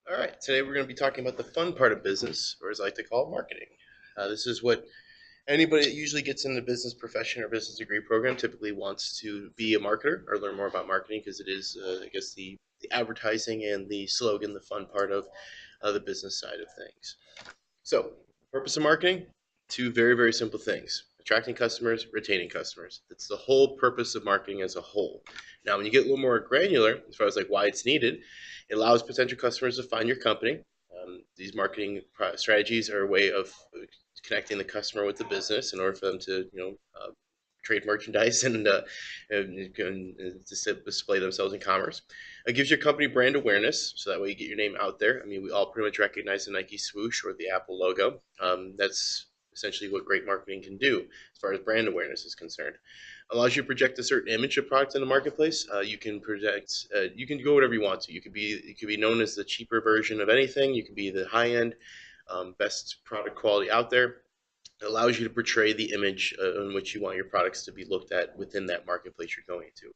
All right, today we're going to be talking about the fun part of business, or as I like to call it, marketing. This is what anybody that usually gets in the business profession or business degree program typically wants to be a marketer or learn more about marketing because it is, I guess, the advertising and the slogan, the fun part of the business side of things. So, purpose of marketing, two very, very simple things: attracting customers, retaining customers. That's the whole purpose of marketing as a whole. Now, when you get a little more granular, as far as like why it's needed, it allows potential customers to find your company. These marketing strategies are a way of connecting the customer with the business in order for them to, trade merchandise and display themselves in commerce. It gives your company brand awareness, so that way you get your name out there. I mean, we all pretty much recognize the Nike swoosh or the Apple logo. That's essentially what great marketing can do as far as brand awareness is concerned. Allows you to project a certain image of product in the marketplace. You can go whatever you want to. You could be known as the cheaper version of anything. You can be the high end, best product quality out there. It allows you to portray the image in which you want your products to be looked at within that marketplace you're going to.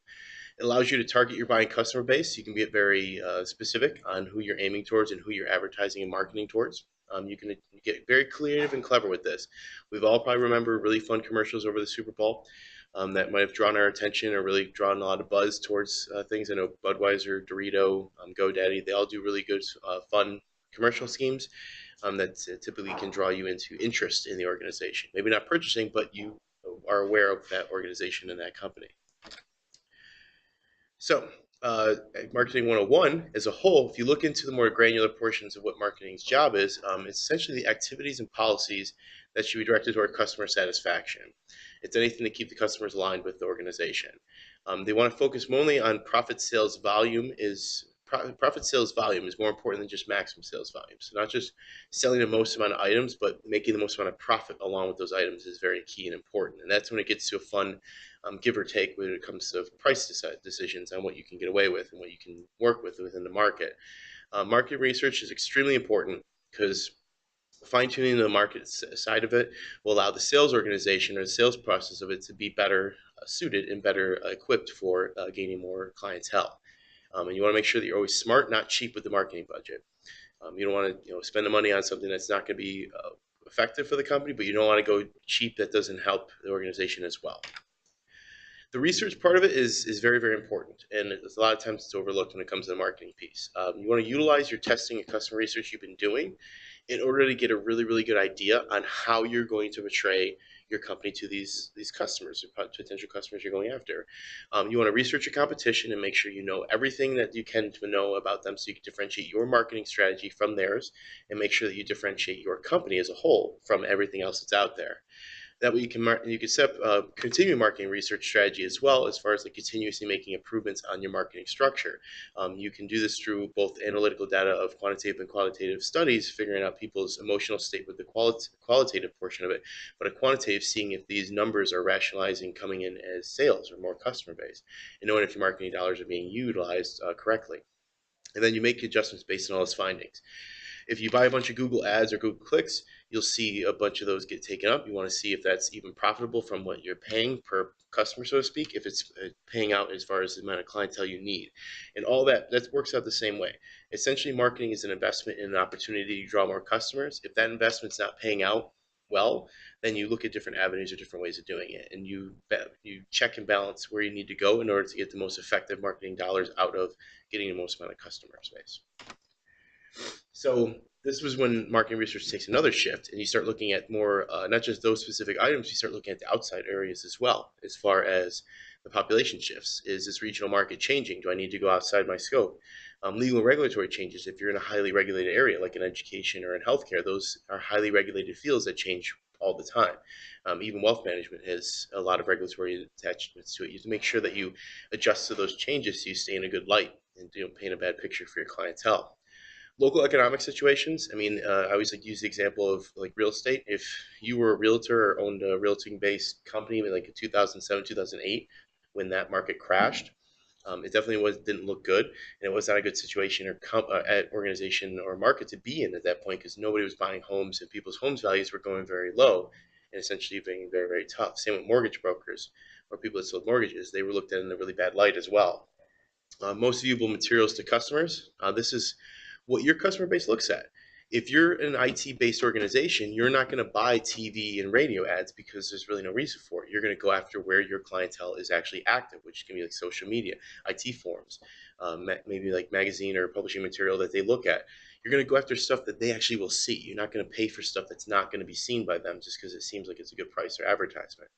It allows you to target your buying customer base. You can get very specific on who you're aiming towards and who you're advertising and marketing towards. You can get very creative and clever with this. We've all probably remember really fun commercials over the Super Bowl that might have drawn our attention or really drawn a lot of buzz towards things. I know Budweiser, Dorito, GoDaddy, they all do really good, fun commercial schemes that typically can draw you into interest in the organization. Maybe not purchasing, but you are aware of that organization and that company. So, Marketing 101 as a whole, if you look into the more granular portions of what marketing's job is, it's essentially the activities and policies that should be directed toward customer satisfaction. It's anything to keep the customers aligned with the organization. They want to focus mainly on profit sales volume is more important than just maximum sales volume. So not just selling the most amount of items, but making the most amount of profit along with those items is very key and important. And that's when it gets to a fun give or take when it comes to price decisions on what you can get away with and what you can work with within the market. Market research is extremely important because fine tuning the market side of it will allow the sales organization or the sales process of it to be better suited and better equipped for gaining more clientele. And you want to make sure that you're always smart, not cheap with the marketing budget. You don't want to spend the money on something that's not going to be effective for the company, but you don't want to go cheap that doesn't help the organization as well. The research part of it is very, very important, and a lot of times it's overlooked when it comes to the marketing piece. You want to utilize your testing and customer research you've been doing in order to get a really, really good idea on how you're going to portray your company to these customers or potential customers you're going after. You want to research your competition and make sure you know everything that you can to know about them so you can differentiate your marketing strategy from theirs and make sure that you differentiate your company as a whole from everything else that's out there. That way you can set up continuing marketing research strategy as well, as far as like continuously making improvements on your marketing structure. You can do this through both analytical data of quantitative and qualitative studies, figuring out people's emotional state with the qualitative portion of it, but a quantitative seeing if these numbers are rationalizing coming in as sales or more customer base, and knowing if your marketing dollars are being utilized correctly. And then you make adjustments based on all those findings. If you buy a bunch of Google ads or Google clicks, you'll see a bunch of those get taken up. You want to see if that's even profitable from what you're paying per customer, so to speak, if it's paying out as far as the amount of clientele you need. And all that works out the same way. Essentially, marketing is an investment in an opportunity to draw more customers. If that investment's not paying out well, then you look at different avenues or different ways of doing it, and you check and balance where you need to go in order to get the most effective marketing dollars out of getting the most amount of customer space. So this was when marketing research takes another shift, and you start looking at more not just those specific items. You start looking at the outside areas as well, as far as the population shifts. Is this regional market changing? Do I need to go outside my scope? Legal and regulatory changes. If you're in a highly regulated area, like in education or in healthcare, those are highly regulated fields that change all the time. Even wealth management has a lot of regulatory attachments to it. You have to make sure that you adjust to those changes so you stay in a good light and don't paint a bad picture for your clientele. Local economic situations. I mean, I always like to use the example of like real estate. If you were a realtor or owned a realty-based company in like 2007, 2008, when that market crashed, it definitely didn't look good, and it was not a good situation or organization or market to be in at that point because nobody was buying homes and people's homes values were going very low and essentially being very, very tough. Same with mortgage brokers or people that sold mortgages. They were looked at in a really bad light as well. Most valuable materials to customers. This is what your customer base looks at. If you're an IT-based organization, you're not going to buy TV and radio ads because there's really no reason for it. You're going to go after where your clientele is actually active, which can be like social media, IT forums, maybe like magazine or publishing material that they look at. You're going to go after stuff that they actually will see. You're not going to pay for stuff that's not going to be seen by them just because it seems like it's a good price or advertisement.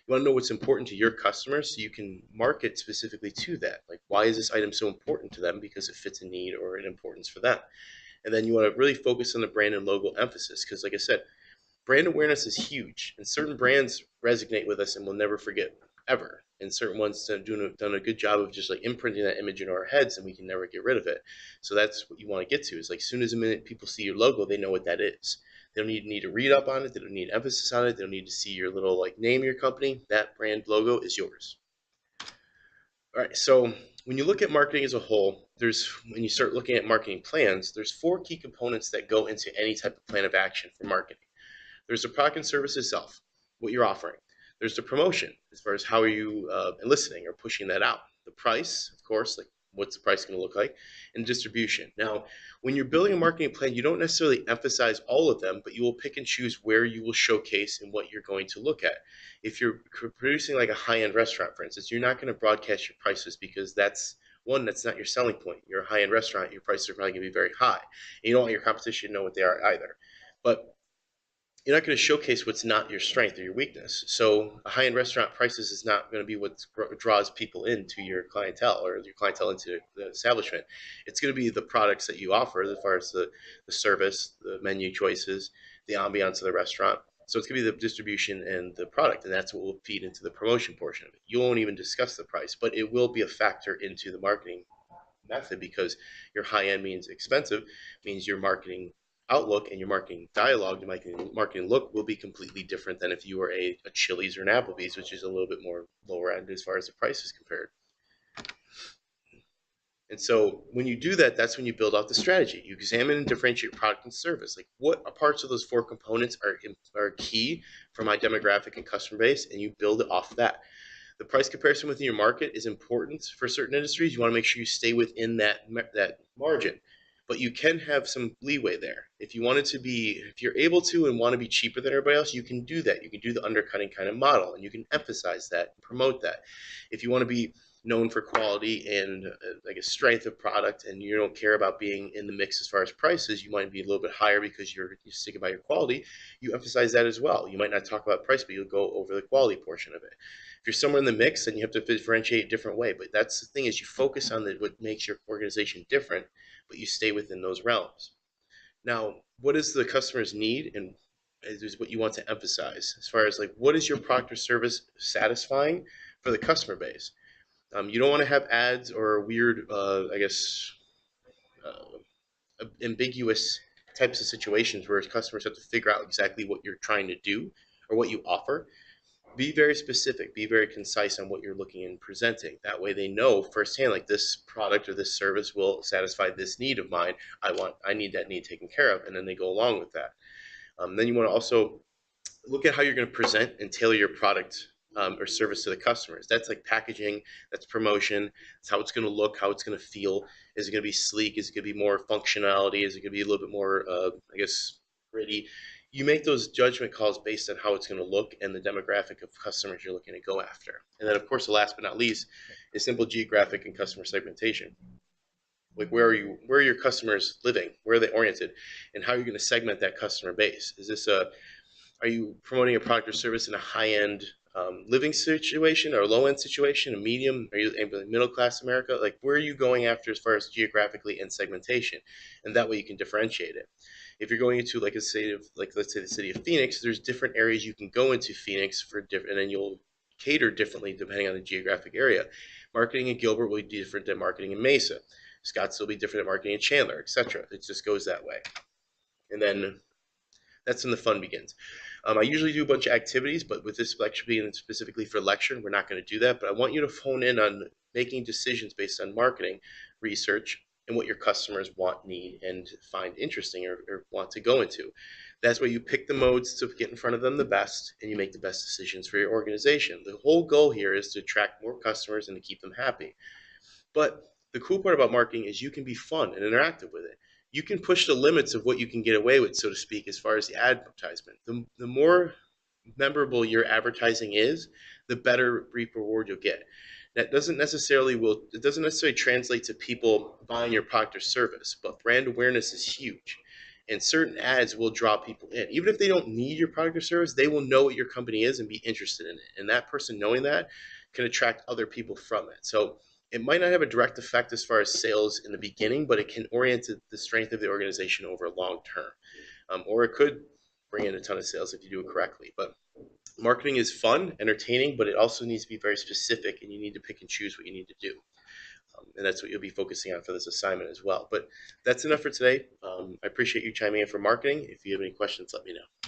You want to know what's important to your customers so you can market specifically to that. Like, why is this item so important to them? Because it fits a need or an importance for them. And then you want to really focus on the brand and logo emphasis because, like I said, brand awareness is huge, and certain brands resonate with us and we'll never forget ever. And certain ones have done a good job of just like imprinting that image in our heads, and we can never get rid of it. So that's what you want to get to. Is like, as soon as a minute people see your logo, they know what that is. They don't need to read up on it. They don't need emphasis on it. They don't need to see your little like name of your company. That brand logo is yours. All right. So when you look at marketing as a whole, when you start looking at marketing plans, there's 4 key components that go into any type of plan of action for marketing. There's the product and service itself, what you're offering. There's the promotion, as far as how are you eliciting or pushing that out. The price, of course, like what's the price going to look like, and distribution. Now, when you're building a marketing plan, you don't necessarily emphasize all of them, but you will pick and choose where you will showcase and what you're going to look at. If you're producing like a high-end restaurant, for instance, you're not going to broadcast your prices because that's not your selling point. You're a high-end restaurant, your prices are probably going to be very high. And you don't want your competition to know what they are either. But you're not going to showcase what's not your strength or your weakness. So a high-end restaurant prices is not going to be what draws people into your clientele or your clientele into the establishment. It's going to be the products that you offer as far as the service, the menu choices, the ambiance of the restaurant. So it's going to be the distribution and the product, and that's what will feed into the promotion portion of it. You won't even discuss the price, but it will be a factor into the marketing method because your high end means expensive, means your marketing outlook and your marketing dialogue, your marketing look will be completely different than if you were a Chili's or an Applebee's, which is a little bit more lower end as far as the price is compared. And so when you do that, that's when you build out the strategy. You examine and differentiate your product and service. Like what parts of those 4 components are key for my demographic and customer base, and you build it off that. The price comparison within your market is important for certain industries. You want to make sure you stay within that margin, but you can have some leeway there. If you're able to and want to be cheaper than everybody else, you can do that. You can do the undercutting kind of model, and you can emphasize that, promote that. If you want to be known for quality and like a strength of product, and you don't care about being in the mix as far as prices, you might be a little bit higher because you're sticking by your quality. You emphasize that as well. You might not talk about price, but you'll go over the quality portion of it. If you're somewhere in the mix, then you have to differentiate a different way. But that's the thing, is you focus on what makes your organization different, but you stay within those realms. Now, what does the customers need, and is what you want to emphasize as far as like what is your product or service satisfying for the customer base. You don't want to have ads or weird, ambiguous types of situations where customers have to figure out exactly what you're trying to do or what you offer. Be very specific, be very concise on what you're looking and presenting. That way they know firsthand, like this product or this service will satisfy this need of mine. I need that need taken care of, and then they go along with that. Then you want to also look at how you're going to present and tailor your product or service to the customers. That's like packaging, that's promotion, it's how it's going to look, how it's going to feel. Is it going to be sleek? Is it going to be more functionality? Is it going to be a little bit more, gritty? You make those judgment calls based on how it's going to look and the demographic of customers you're looking to go after. And then, of course, the last but not least is simple geographic and customer segmentation. Like where are your customers living? Where are they oriented? And how are you going to segment that customer base? Are you promoting a product or service in a high-end living situation or a low-end situation, a medium? Are you middle class America? Like where are you going after as far as geographically and segmentation? And that way you can differentiate it. If you're going into like let's say the city of Phoenix, there's different areas you can go into Phoenix for different, and then you'll cater differently depending on the geographic area. Marketing in Gilbert will be different than marketing in Mesa. Scottsdale will be different than marketing in Chandler, etc. It just goes that way. And then that's when the fun begins. I usually do a bunch of activities, but with this lecture being specifically for lecture, we're not going to do that. But I want you to hone in on making decisions based on marketing research and what your customers want, need, and find interesting or want to go into. That's where you pick the modes to get in front of them the best, and you make the best decisions for your organization. The whole goal here is to attract more customers and to keep them happy. But the cool part about marketing is you can be fun and interactive with it. you can push the limits of what you can get away with, so to speak, as far as the advertisement. The more memorable your advertising is, the better reward you'll get. That doesn't necessarily translate to people buying your product or service, but brand awareness is huge. And certain ads will draw people in. Even if they don't need your product or service, they will know what your company is and be interested in it. And that person knowing that can attract other people from it. So it might not have a direct effect as far as sales in the beginning, but it can orient the strength of the organization over long term. Or it could bring in a ton of sales if you do it correctly. But marketing is fun, entertaining, but it also needs to be very specific, and you need to pick and choose what you need to do. And that's what you'll be focusing on for this assignment as well. But that's enough for today. I appreciate you chiming in for marketing. If you have any questions, let me know.